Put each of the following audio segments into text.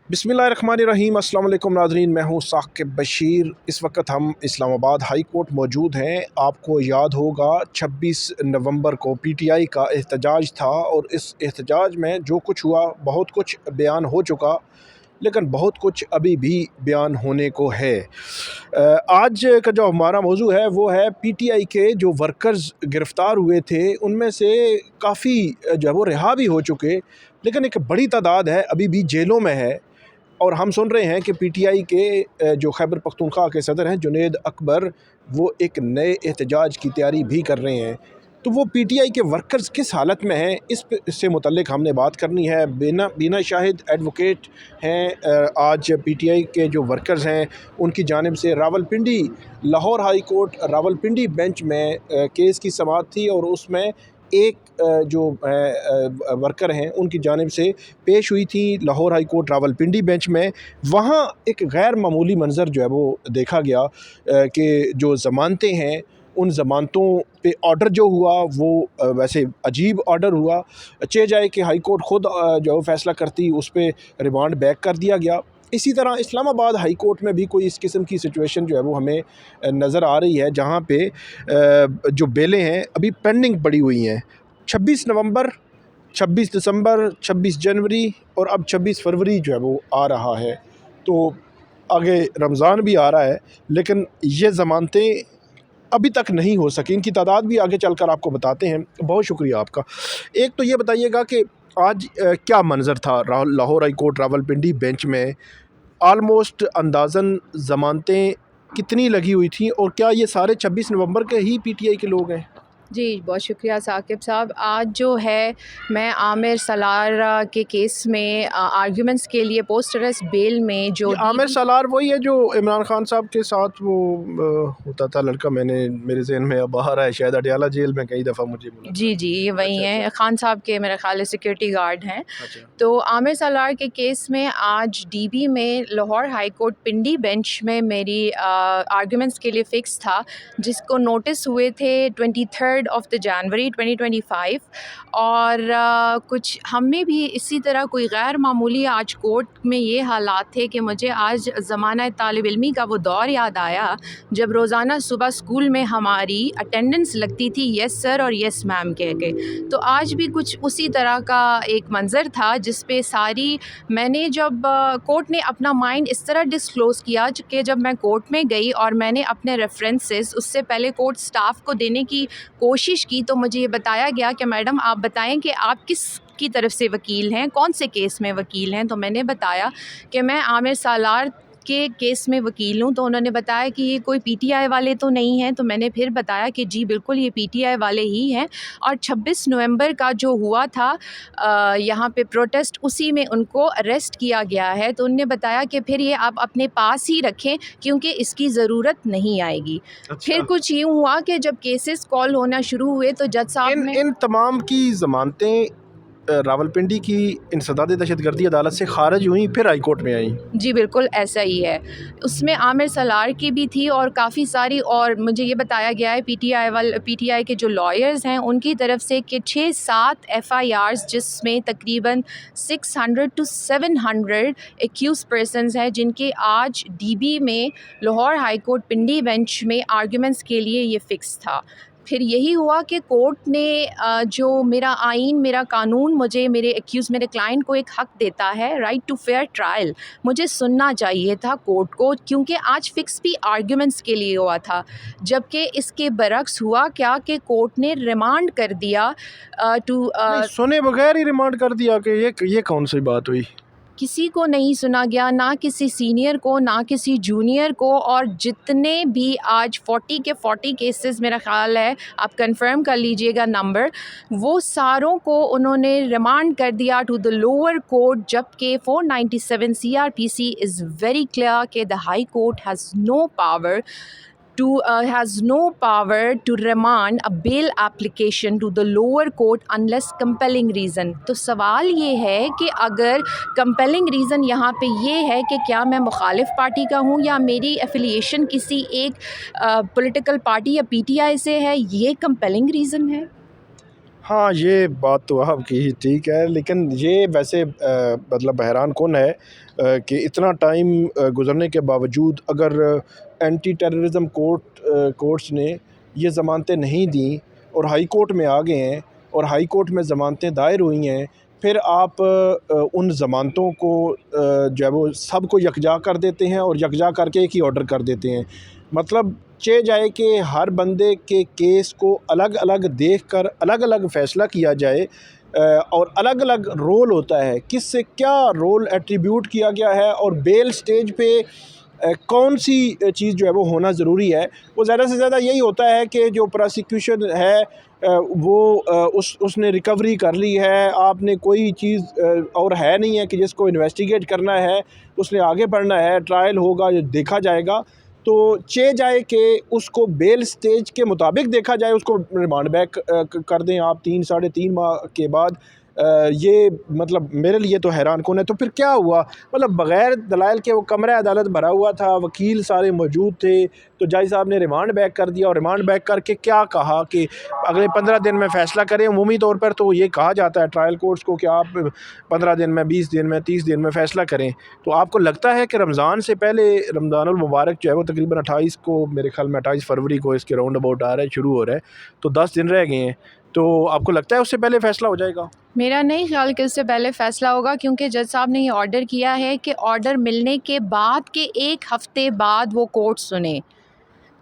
बिस्मिल्लाहिर्रहमानिर्रहीम। अस्सलाम वालेकुम नाज़रीन, मैं हूँ साकिब बशीर। इस वक्त हम इस्लामाबाद हाई कोर्ट मौजूद हैं। आपको याद होगा 26 नवंबर को पीटीआई का एहतजाज था और इस एहतजाज में जो कुछ हुआ, बहुत कुछ बयान हो चुका, लेकिन बहुत कुछ अभी भी बयान होने को है। आज का जो हमारा मौजू है वो है पीटीआई के जो वर्कर्स गिरफ़्तार हुए थे, उनमें से काफ़ी जो है वो रिहा भी हो चुके, लेकिन एक बड़ी तादाद है अभी भी जेलों में है। और हम सुन रहे हैं कि पीटीआई के जो खैबर पख्तूनख्वा के सदर हैं जुनैद अकबर, वो एक नए एहतजाज की तैयारी भी कर रहे हैं। तो वो पीटीआई के वर्कर्स किस हालत में हैं, इससे मुतल्लिक हमने बात करनी है। बीना शाहिद एडवोकेट हैं। आज पीटीआई के जो वर्कर्स हैं उनकी जानिब से Rawalpindi Lahore high court Rawalpindi bench में केस की समाअत थी और उसमें एक जो वर्कर हैं उनकी जानिब से पेश हुई थी Lahore high court Rawalpindi bench में। वहाँ एक गैर मामूली मंज़र जो है वो देखा गया कि जो ज़मानतें हैं उन ज़मानतों पे ऑर्डर जो हुआ वो वैसे अजीब ऑर्डर हुआ। चे जाए कि हाई कोर्ट ख़ुद जो फैसला करती, उस पर रिमांड बैक कर दिया गया। इसी तरह इस्लामाबाद हाई कोर्ट में भी कोई इस किस्म की सिचुएशन जो है वो हमें नज़र आ रही है, जहाँ पे जो बेलें हैं अभी पेंडिंग पड़ी हुई हैं। 26 नवंबर, 26 दिसंबर, 26 जनवरी और अब 26 फरवरी जो है वो आ रहा है, तो आगे रमज़ान भी आ रहा है, लेकिन ये ज़मानतें अभी तक नहीं हो सकी। इनकी तादाद भी आगे चलकर आपको बताते हैं। बहुत शुक्रिया आपका। एक तो ये बताइएगा कि आज क्या मंज़र था Lahore high court Rawalpindi bench में? आलमोस्ट अंदाज़न ज़मानतें कितनी लगी हुई थी और क्या ये सारे 26 नवंबर के ही पीटीआई के लोग हैं? जी, बहुत शुक्रिया साकिब साहब। आज जो है मैं आमिर सलार के केस में आर्ग्यूमेंट्स के लिए पोस्ट अरेस्ट बेल में जो आमिर सलार वही है जो इमरान खान साहब के साथ वो होता था लड़का, मेरे जहन में अब बाहर है, शायद अडयाला जेल में कई दफ़ा मुझे बोला। जी जी, ये वही अच्छा, हैं। अच्छा। खान साहब के मेरे ख्याल है सिक्योरिटी गार्ड हैं। अच्छा। तो आमिर सलार के केस में आज डीबी में लाहौर हाई कोर्ट पिंडी बेंच में मेरी आर्ग्यूमेंट्स के लिए फ़िक्स था, जिसको नोटिस हुए थे 23 ऑफ द जनवरी 2025। और कुछ हमें भी इसी तरह कोई गैर मामूली आज कोर्ट में ये हालात थे कि मुझे आज ज़माना तालिब इल्मी का वो दौर याद आया जब रोज़ाना सुबह स्कूल में हमारी अटेंडेंस लगती थी यस सर और यस मैम कह के। तो आज भी कुछ उसी तरह का एक मंज़र था, जिस पे सारी मैंने जब कोर्ट ने अपना माइंड इस तरह डिस्क्लोज़ किया कि जब मैं कोर्ट में गई और मैंने अपने रेफरेंसेस उससे पहले कोर्ट स्टाफ को देने की कोशिश की, तो मुझे ये बताया गया कि मैडम आप बताएं कि आप किस की तरफ से वकील हैं, कौन से केस में वकील हैं। तो मैंने बताया कि मैं आमिर सालार के केस में वकील हूँ। तो उन्होंने बताया कि ये कोई पीटीआई वाले तो नहीं हैं। तो मैंने फिर बताया कि जी बिल्कुल ये पीटीआई वाले ही हैं। और 26 नवंबर का जो हुआ था यहाँ पे प्रोटेस्ट, उसी में उनको अरेस्ट किया गया है। तो उनने बताया कि फिर ये आप अपने पास ही रखें क्योंकि इसकी ज़रूरत नहीं आएगी। अच्छा। फिर कुछ यूँ हुआ कि जब केसेस कॉल होना शुरू हुए तो जज साहब ने इन तमाम की ज़मानतें रावलपिंडी की इंसदाद दहशतगर्दी अदालत से खारिज हुई, फिर हाई कोर्ट में आई। जी बिल्कुल ऐसा ही है। उसमें आमिर सलार की भी थी और काफ़ी सारी, और मुझे ये बताया गया है पीटीआई के जो लॉयर्स हैं उनकी तरफ से कि 6-7 एफआईआर्स जिसमें तकरीबन 600 to 700 एक्यूज पर्सनस हैं, जिनके आज डीबी में लाहौर हाई कोर्ट पिंडी बेंच में आर्ग्यूमेंट्स के लिए ये फ़िक्स था। फिर यही हुआ कि कोर्ट ने जो मेरा आइन, मेरा कानून मुझे मेरे एक्यूज़, मेरे क्लाइंट को एक हक़ देता है, राइट टू फेयर ट्रायल, मुझे सुनना चाहिए था कोर्ट को, क्योंकि आज फ़िक्स भी आर्ग्यूमेंट्स के लिए हुआ था। जबकि इसके बरक्स हुआ क्या कि कोर्ट ने रिमांड कर दिया सुने बगैर ही रिमांड कर दिया कि ये कौन सी बात हुई? किसी को नहीं सुना गया, ना किसी सीनियर को, ना किसी जूनियर को। और जितने भी आज 40 के 40 केसेस मेरा ख़्याल है, आप कंफर्म कर लीजिएगा नंबर, वो सारों को उन्होंने रिमांड कर दिया टू द लोअर कोर्ट। जबकि 497 सीआरपीसी इज़ वेरी क्लियर कि the high court has no power to remand a bail application to the lower court unless compelling reason। तो सवाल ये है कि अगर compelling reason यहाँ पे ये है कि क्या मैं मुखालिफ पार्टी का हूँ या मेरी एफिलिएशन किसी एक पॉलिटिकल पार्टी या पीटीआई से है, ये compelling reason है। हाँ, ये बात तो आपकी ठीक है, लेकिन ये वैसे मतलब हैरान कौन है कि इतना टाइम गुज़रने के बावजूद अगर एंटी टेररिज़्म कोर्ट्स ने ये ज़मानतें नहीं दी और हाई कोर्ट में आ गए हैं और हाई कोर्ट में ज़मानतें दायर हुई हैं, फिर आप उन ज़मानतों को जो है वो सबको यकजा कर देते हैं और यकजा करके एक ही ऑर्डर कर देते हैं। मतलब चे जाए कि हर बंदे के केस को अलग अलग देखकर अलग अलग फ़ैसला किया जाए और अलग अलग रोल होता है, किससे क्या रोल एट्रीब्यूट किया गया है और बेल स्टेज पे कौन सी चीज़ जो है वो होना ज़रूरी है। वो ज़्यादा से ज़्यादा यही होता है कि जो प्रोसिक्यूशन है वो उसने रिकवरी कर ली है, आपने कोई चीज़ और है नहीं है कि जिसको इन्वेस्टिगेट करना है, उसने आगे बढ़ना है, ट्रायल होगा, देखा जाएगा। तो चे जाए कि उसको बेल स्टेज के मुताबिक देखा जाए, उसको रिमांड बैक कर दें आप 3 साढ़े 3 माह के बाद। ये मतलब मेरे लिए तो हैरान कौन है। तो फिर क्या हुआ, मतलब बग़ैर दलाइल के वो कमरा अदालत भरा हुआ था, वकील सारे मौजूद थे, तो जज साहब ने रिमांड बैक कर दिया और रिमांड बैक करके क्या कहा कि अगले 15 दिन में फ़ैसला करें। उमूमी तौर पर तो ये कहा जाता है ट्रायल कोर्ट्स को कि आप 15 दिन में, 20 दिन में, 30 दिन में फ़ैसला करें। तो आपको लगता है कि रमज़ान से पहले, रमज़ानुल मुबारक जो है वो तकरीबन 28 को, मेरे ख़्याल में 28 फरवरी को इसके राउंड अबाउट आ रहा है, शुरू हो रहा है, तो 10 दिन रह गए हैं। तो आपको लगता है उससे पहले फ़ैसला हो जाएगा? मेरा नहीं ख्याल कि उससे पहले फ़ैसला होगा, क्योंकि जज साहब ने ये ऑर्डर किया है कि ऑर्डर मिलने के बाद के 1 हफ़्ते बाद वो कोर्ट सुने।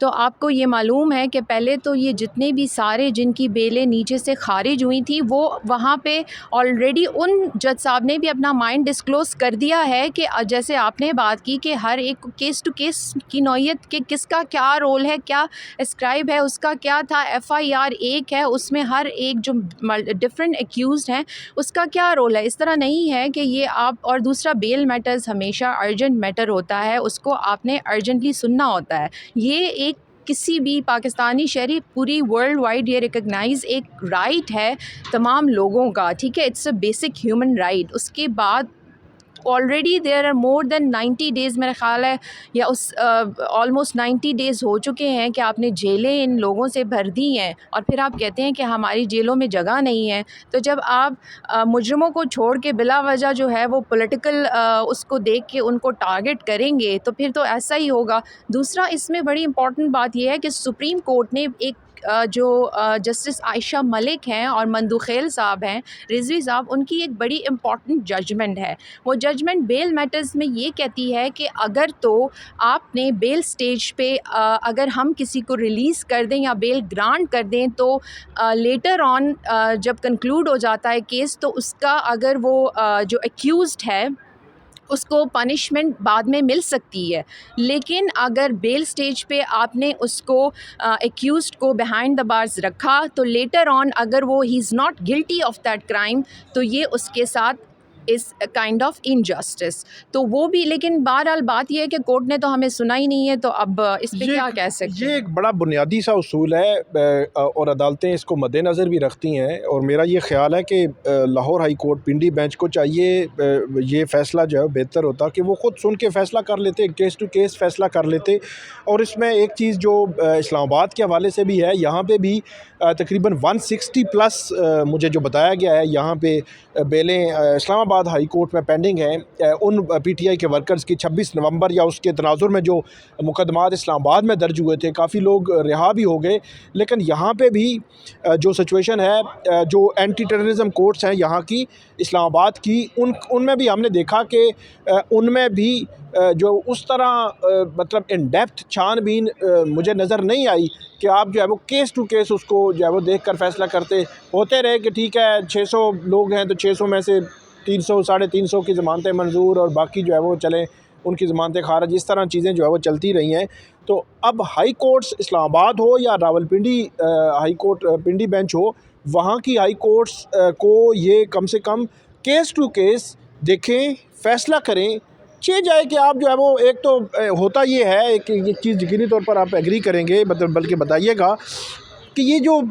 तो आपको ये मालूम है कि पहले तो ये जितने भी सारे जिनकी बेलें नीचे से ख़ारिज हुई थी, वो वहाँ पे ऑलरेडी उन जज साहब ने भी अपना माइंड डिस्क्लोज़ कर दिया है कि जैसे आपने बात की कि हर एक केस टू केस की नौइयत के किसका क्या रोल है, क्या एस्क्राइब है, उसका क्या था। एफ़आईआर एक है, उसमें हर एक जो डिफरेंट एक्यूज़ड हैं उसका क्या रोल है। इस तरह नहीं है कि ये आप, और दूसरा बेल मैटर्स हमेशा अर्जेंट मैटर होता है, उसको आपने अर्जेंटली सुनना होता है। ये एक किसी भी पाकिस्तानी शहरी, पूरी वर्ल्ड वाइड ये रिकग्नाइज़ एक राइट है तमाम लोगों का, ठीक है, it's a basic human right. उसके बाद already there are more than 90 days मेरा ख़्याल है, या उस ऑलमोस्ट 90 डेज़ हो चुके हैं कि आपने जेलें इन लोगों से भर दी हैं, और फिर आप कहते हैं कि हमारी जेलों में जगह नहीं है। तो जब आप मुजरिमों को छोड़ के बिला वजह जो है वो पॉलिटिकल उसको देख के उनको टारगेट करेंगे, तो फिर तो ऐसा ही होगा। दूसरा इसमें बड़ी इंपॉर्टेंट बात यह है कि सुप्रीम कोर्ट ने एक जो जस्टिस आयशा मलिक हैं और मंदुखेल साहब हैं, रिजवी साहब, उनकी एक बड़ी इम्पॉर्टेंट जजमेंट है। वो जजमेंट बेल मैटर्स में ये कहती है कि अगर तो आपने बेल स्टेज पे अगर हम किसी को रिलीज़ कर दें या बेल ग्रांट कर दें, तो लेटर ऑन जब कंक्लूड हो जाता है केस, तो उसका अगर वो जो एक्यूज़ड है उसको पनिशमेंट बाद में मिल सकती है। लेकिन अगर बेल स्टेज पे आपने उसको एक्यूज़ड को बिहाइंड द बार्स रखा, तो लेटर ऑन अगर वो he is not guilty of that crime, तो ये उसके साथ इज़ काइंड ऑफ इनजस्टिस। तो वो भी, लेकिन बहरहाल बात ये है कि कोर्ट ने तो हमें सुना ही नहीं है, तो अब इस पे क्या कह सकते ये हैं। एक बड़ा बुनियादी सा उसूल है और अदालतें इसको मद्देनज़र भी रखती हैं। और मेरा ये ख़्याल है कि लाहौर हाई कोर्ट पिंडी बेंच को चाहिए ये फ़ैसला जो है बेहतर होता कि वो ख़ुद सुन के फ़ैसला कर लेते, केस टू केस फ़ैसला कर लेते। और इसमें एक चीज़ जो इस्लामाबाद के हवाले से भी है, यहाँ पे भी तकरीबन 160 प्लस मुझे जो बताया गया है, यहाँ पे बेलें इस्लामाबाद हाई कोर्ट में पेंडिंग हैं उन PTI के वर्कर्स की। 26 नवंबर या उसके तनाजुर में जो मुकदमात इस्लामाबाद में दर्ज हुए थे, काफ़ी लोग रिहा भी हो गए। लेकिन यहाँ पे भी जो सिचुएशन है, जो एंटी टेररिज्म कोर्ट्स हैं यहाँ की, इस्लामाबाद की, उनमें भी हमने देखा कि उनमें भी जो उस तरह मतलब इन डेप्थ छानबीन मुझे नज़र नहीं आई कि आप जो है वो केस टू केस उसको जो है वो देख कर फ़ैसला करते होते रहे कि ठीक है 600 लोग हैं तो 600 में से 300 साढ़े 300 की ज़मानतें मंजूर और बाकी जो है वो चलें, उनकी ज़मानतें खारिज। इस तरह चीज़ें जो है वो चलती रही हैं। तो अब हाई कोर्ट्स इस्लामाबाद हो या रावलपिंडी हाई कोर्ट पिंडी बेंच हो, वहाँ की हाई कोर्ट्स को ये कम से कम केस टू केस देखें, फ़ैसला करें। चे जाए कि आप जो है वो, एक तो होता ये है कि ये चीज़ यकीनी तौर पर आप एग्री करेंगे, मतलब बल्कि बताइएगा कि ये जो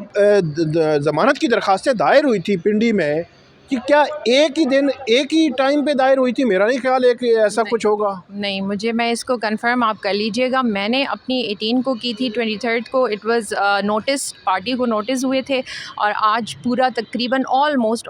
ज़मानत की दरख्वास्तें दायर हुई थी पिंडी में, कि क्या एक ही दिन एक ही टाइम पे दायर हुई थी? मेरा नहीं ख्याल है कि ऐसा कुछ होगा। नहीं, मैं इसको कंफर्म आप कर लीजिएगा। मैंने अपनी 18 को की थी, 23rd को इट वाज़ नोटिस, पार्टी को नोटिस हुए थे, और आज पूरा तकरीबन ऑलमोस्ट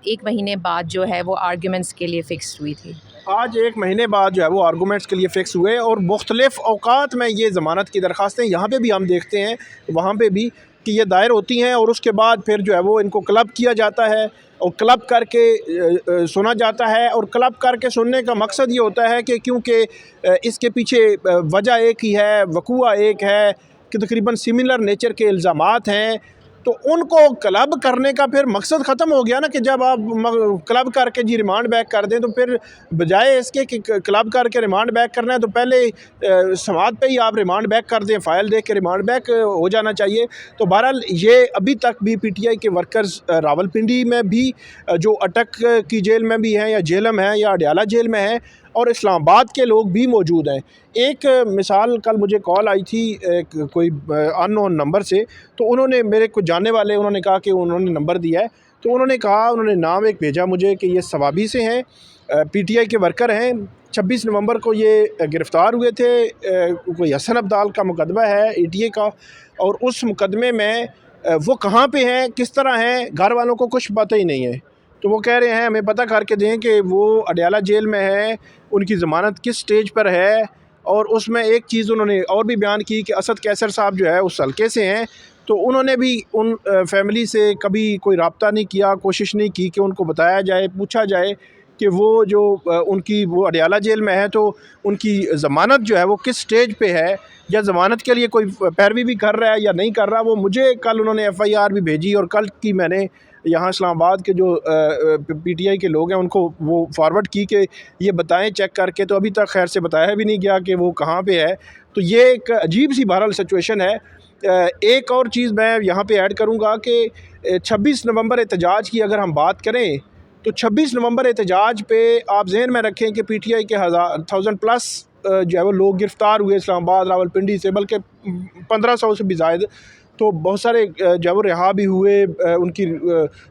1 महीने बाद जो है वो आर्ग्यूमेंट्स के लिए फ़िक्स हुई थी। आज 1 महीने बाद जो है वो आर्गूमेंट्स के लिए फ़िक्स हुए और मुख्तलिफ़ औकात में ये ज़मानत की दरख्वास्तें यहाँ पे भी हम देखते हैं, वहाँ पे भी कि ये दायर होती हैं और उसके बाद फिर जो है वो इनको क्लब किया जाता है और क्लब करके सुना जाता है। और क्लब करके सुनने का मकसद ये होता है कि क्योंकि इसके पीछे वजह एक ही है, वकूआ एक है कि तकरीबन सिमिलर नेचर के इल्ज़ामात हैं, तो उनको क्लब करने का फिर मकसद ख़त्म हो गया ना कि जब आप क्लब करके जी रिमांड बैक कर दें, तो फिर बजाय इसके कि क्लब करके रिमांड बैक करना है तो पहले समाअत पे ही आप रिमांड बैक कर दें, फ़ाइल देख के रिमांड बैक हो जाना चाहिए। तो बहरहाल ये अभी तक भी पीटीआई के वर्कर्स रावलपिंडी में भी जो अटक की जेल में भी हैं या जेलम हैं या अडयाला जेल में हैं और इस्लामाबाद के लोग भी मौजूद हैं। एक मिसाल कल मुझे कॉल आई थी कोई अननोन नंबर से, तो उन्होंने मेरे कुछ जानने वाले उन्होंने कहा कि उन्होंने नंबर दिया है, तो उन्होंने कहा, उन्होंने नाम एक भेजा मुझे कि ये सवाबी से हैं, पीटीआई के वर्कर हैं, 26 नवंबर को ये गिरफ़्तार हुए थे। कोई हसन अब्दाल का मुकदमा है एटीए का, और उस मुकदमे में वो कहाँ पे हैं, किस तरह हैं, घर वालों को कुछ पता ही नहीं है। तो वो कह रहे हैं हमें पता करके दें कि वो अडयाला जेल में है, उनकी ज़मानत किस स्टेज पर है। और उसमें एक चीज़ उन्होंने और भी बयान की कि असद कैसर साहब जो है उस हल्के से हैं, तो उन्होंने भी उन फैमिली से कभी कोई रब्ता नहीं किया, कोशिश नहीं की कि उनको बताया जाए, पूछा जाए कि वो जो उनकी वो अडयाला जेल में है तो उनकी ज़मानत जो है वो किस स्टेज पे है, या ज़मानत के लिए कोई पैरवी भी कर रहा है या नहीं कर रहा। वो मुझे कल उन्होंने एफ़आईआर भी भेजी और कल की मैंने यहाँ इस्लामाबाद के जो पीटीआई के लोग हैं उनको वो फॉरवर्ड की कि ये बताएं चेक करके, तो अभी तक खैर से बताया भी नहीं गया कि वो कहाँ पे है। तो ये एक अजीब सी बहरहाल सिचुएशन है। एक और चीज़ मैं यहाँ पे ऐड करूँगा कि 26 नवंबर एहतजाज की अगर हम बात करें तो 26 नवंबर एहतजाज पे आप जहन में रखें कि पीटीआई के 1000+ जो है वो लोग गिरफ़्तार हुए इस्लामाबाद रावलपिंडी से, बल्कि 1500 से भी ज़ायद। तो बहुत सारे जो है वो रिहा भी हुए, उनकी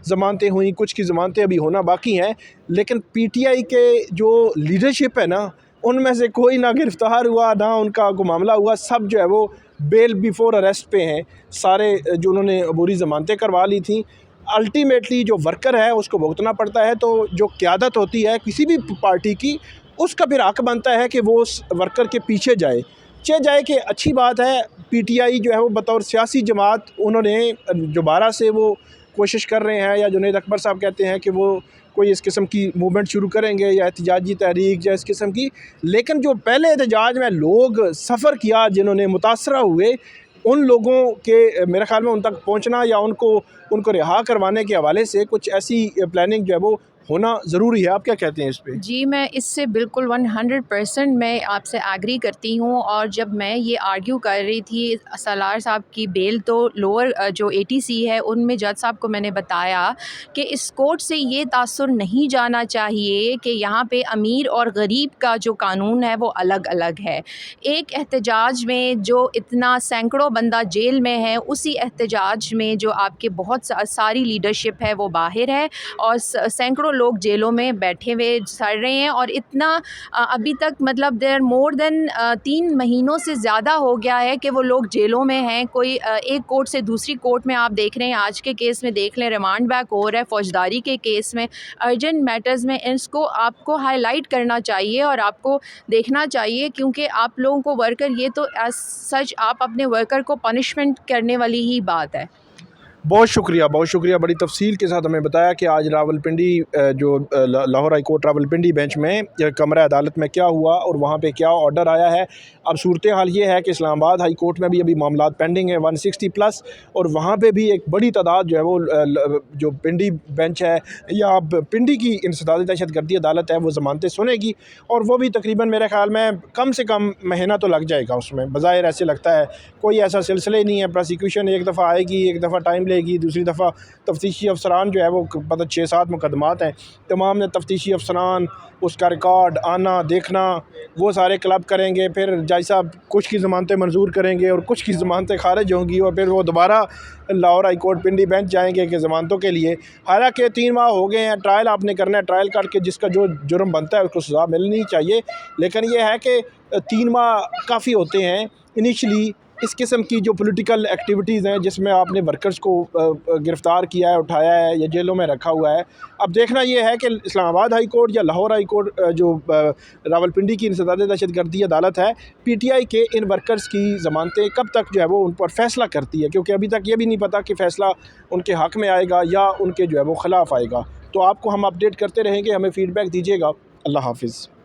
ज़मानतें हुई, कुछ की ज़मानतें अभी होना बाकी हैं। लेकिन पीटीआई के जो लीडरशिप है ना, उनमें से कोई ना गिरफ़्तार हुआ ना उनका कोई मामला हुआ, सब जो है वो बेल बिफोर अरेस्ट पे हैं सारे, जो उन्होंने अबूरी ज़मानतें करवा ली थी। अल्टीमेटली जो वर्कर है उसको भुगतना पड़ता है। तो जो क़यादत होती है किसी भी पार्टी की, उसका फिर हक़ बनता है कि वो उस वर्कर के पीछे जाए कि अच्छी बात है। पीटीआई जो है वो बतौर सियासी जमात, उन्होंने दोबारा से वो कोशिश कर रहे हैं, या जुनैद अकबर साहब कहते हैं कि वो कोई इस किस्म की मूवमेंट शुरू करेंगे या एहतजाजी तहरीक या इस किस्म की। लेकिन जो पहले एहतजाज में लोग सफ़र किया, जिन्होंने मुतासरा हुए, उन लोगों के मेरे ख़्याल में उन तक पहुंचना या उनको रिहा करवाने के हवाले से कुछ ऐसी प्लानिंग जो है वो होना ज़रूरी है। आप क्या कहते हैं इस पे? जी, मैं इससे बिल्कुल 100% मैं आपसे एग्री करती हूँ। और जब मैं ये आर्ग्यू कर रही थी सलार साहब की बेल, तो लोअर जो एटीसी है उनमें जज साहब को मैंने बताया कि इस कोर्ट से ये तासुर नहीं जाना चाहिए कि यहाँ पे अमीर और गरीब का जो कानून है वो अलग अलग है। एक एहतजाज में जो इतना सैकड़ों बंदा जेल में है, उसी एहतजाज में जो आपके बहुत सारी लीडरशिप है वो बाहर है, और सैकड़ों लोग जेलों में बैठे हुए सड़ रहे हैं। और इतना अभी तक मतलब देर मोर देन 3 महीनों से ज़्यादा हो गया है कि वो लोग जेलों में हैं। कोई एक कोर्ट से दूसरी कोर्ट में, आप देख रहे हैं आज के केस में देख लें रिमांड बैक हो रहा है, फौजदारी के केस में, अर्जेंट मैटर्स में। इसको आपको हाईलाइट करना चाहिए और आपको देखना चाहिए, क्योंकि आप लोगों को वर्कर, ये तो एज सच आप अपने वर्कर को पनिशमेंट करने वाली ही बात है। बहुत शुक्रिया, बड़ी तफसील के साथ हमें बताया कि आज रावलपिंडी जो Lahore high court Rawalpindi bench में कमरा अदालत में क्या हुआ और वहाँ पे क्या ऑर्डर आया है। अब सूरत हाल ये है कि इस्लामाबाद हाई कोर्ट में भी अभी मामला पेंडिंग है 160+, और वहाँ पे भी एक बड़ी तादाद जो है वो जो पिंडी बेंच है या पिंडी की इंसदाद दहशतगर्दी अदालत है वो ज़मानतें सुनेगी, और वो भी तकरीबन मेरे ख़्याल में कम से कम महीना तो लग जाएगा उसमें। बज़ाहिर ऐसे लगता है कोई ऐसा सिलसिला ही नहीं है। प्रोसिक्यूशन एक दफ़ा आएगी, एक दफ़ा टाइम लेगी, दूसरी दफ़ा तफ्तीशी अफसरान जो है वो पता 6-7 मुकदमात हैं, तमाम ने तफ्तीशी अफसरान उसका रिकॉर्ड आना देखना, वो सारे क्लब करेंगे, फिर जज साहब कुछ की ज़मानतें मंजूर करेंगे और कुछ की ज़मानतें खारिज होंगी और फिर वो दोबारा लाहौर हाई कोर्ट पिंडी बेंच जाएंगे कि ज़मानतों के लिए। हालांकि 3 माह हो गए हैं, ट्रायल आपने करना है, ट्रायल करके जिसका जो जुर्म बनता है उसको सज़ा मिलनी चाहिए। लेकिन ये है कि 3 माह काफ़ी होते हैं इनिशली इस किस्म की जो पॉलिटिकल एक्टिविटीज़ हैं जिसमें आपने वर्कर्स को गिरफ़्तार किया है, उठाया है या जेलों में रखा हुआ है। अब देखना ये है कि इस्लामाबाद हाई कोर्ट या लाहौर हाई कोर्ट जो रावलपिंडी की इंसदाद दहशतगर्दी अदालत है, PTI के इन वर्कर्स की ज़मानतें कब तक जो है वो उन पर फ़ैसला करती है, क्योंकि अभी तक ये भी नहीं पता कि फ़ैसला उनके हक़ में आएगा या उनके जो है वो ख़िलाफ़ आएगा। तो आपको हम अपडेट करते रहेंगे, हमें फ़ीडबैक दीजिएगा। अल्लाह हाफ़िज़।